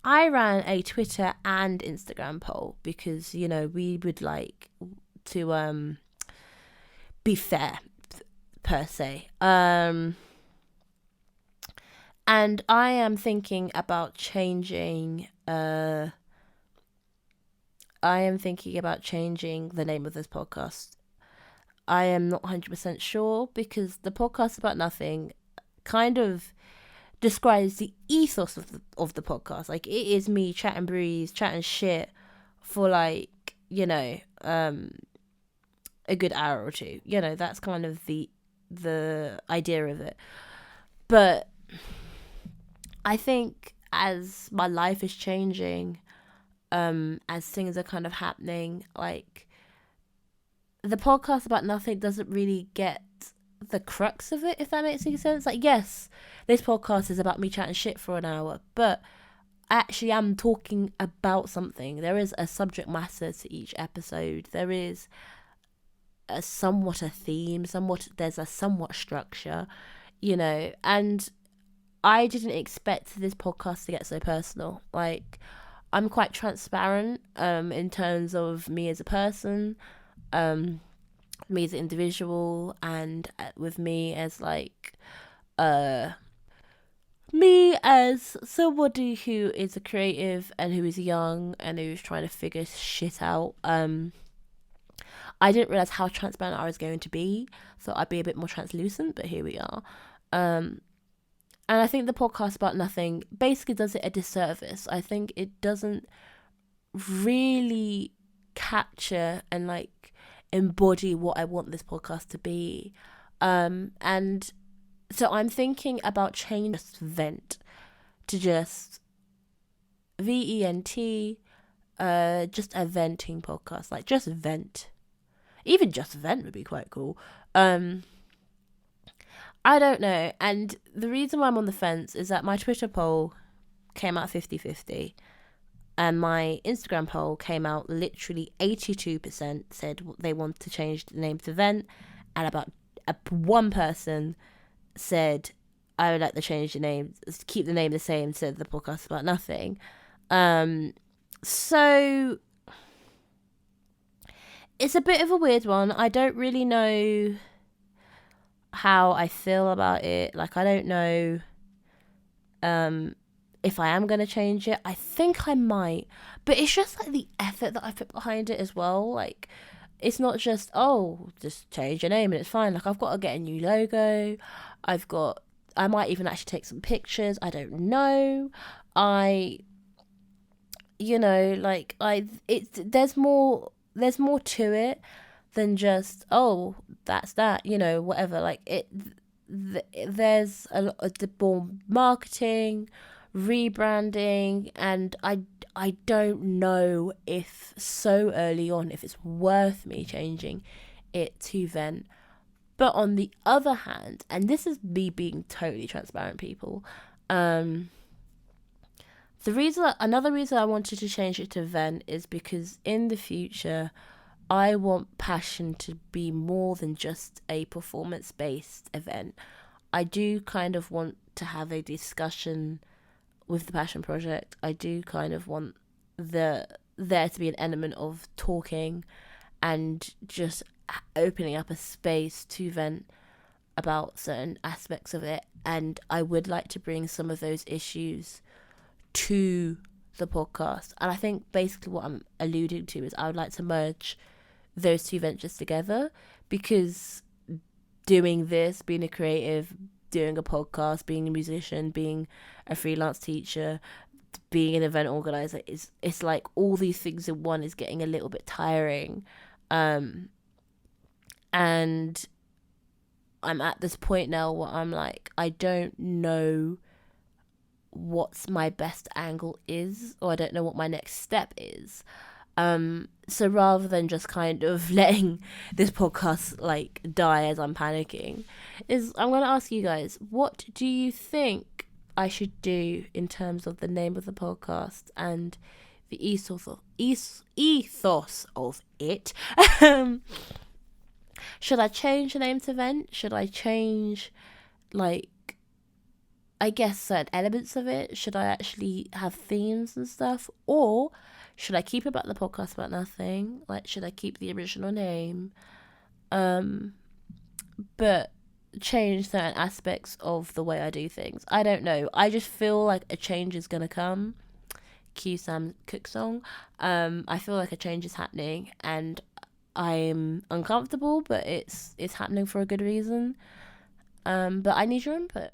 I ran a Twitter and Instagram poll because, we would like to be fair per se. And I am thinking about changing the name of this podcast. I am not 100% sure because the podcast about nothing kind of describes the ethos of the podcast. Like, it is me chatting breeze, chatting shit for like, a good hour or two. That's kind of the idea of it. But I think as my life is changing, as things are kind of happening, like, the podcast about nothing doesn't really get the crux of it, if that makes any sense. Like, yes, this podcast is about me chatting shit for an hour, but actually I'm talking about something. There is a subject matter to each episode. There is somewhat a theme, there's a somewhat structure, and I didn't expect this podcast to get so personal. Like, I'm quite transparent in terms of me as a person, me as an individual, and with me as like me as somebody who is a creative and who is young and who's trying to figure shit out. I didn't realize how transparent I was going to be, so I'd be a bit more translucent, but here we are. And I think the podcast about nothing basically does it a disservice. I think it doesn't really capture and like embody what I want this podcast to be. And so I'm thinking about changing just vent to just VENT, just a venting podcast, like just vent. Even just vent would be quite cool. I don't know. And the reason why I'm on the fence is that my Twitter poll came out 50-50. And my Instagram poll came out literally 82% said they want to change the name to Vent. And about one person said, I would like to change the name, keep the name the same, said the podcast about nothing. So it's a bit of a weird one. I don't really know how I feel about it. Like, I don't know if I am going to change it. I think I might, but it's just like the effort that I put behind it as well. Like, it's not just, just change your name and it's fine. Like, I've got to get a new logo. I might even actually take some pictures. I don't know. There's more to it than just, that's that, whatever. Like, there's a lot of more marketing, rebranding, and I don't know if so early on if it's worth me changing it to Vent. But on the other hand, and this is me being totally transparent, people, another reason I wanted to change it to Vent is because in the future I want Passion to be more than just a performance-based event. I do kind of want to have a discussion with the Passion Project. I do kind of want there to be an element of talking and just opening up a space to vent about certain aspects of it. And I would like to bring some of those issues to the podcast. And I think basically what I'm alluding to is I would like to merge those two ventures together, because doing this, being a creative, doing a podcast, being a musician, being a freelance teacher, being an event organizer, it's like all these things in one is getting a little bit tiring. And I'm at this point now where I'm like, I don't know what's my best angle is, or I don't know what my next step is. So rather than just kind of letting this podcast like die as I'm panicking, I'm going to ask you guys, what do you think I should do in terms of the name of the podcast and the ethos of it? Should I change the name to Vent? Should I change, like, I guess, certain elements of it? Should I actually have themes and stuff? Or should I keep about the podcast about nothing? Like, should I keep the original name? Um, but change certain aspects of the way I do things. I don't know. I just feel like a change is gonna come. Cue Sam Cooke song. I feel like a change is happening, and I'm uncomfortable, but it's happening for a good reason. But I need your input.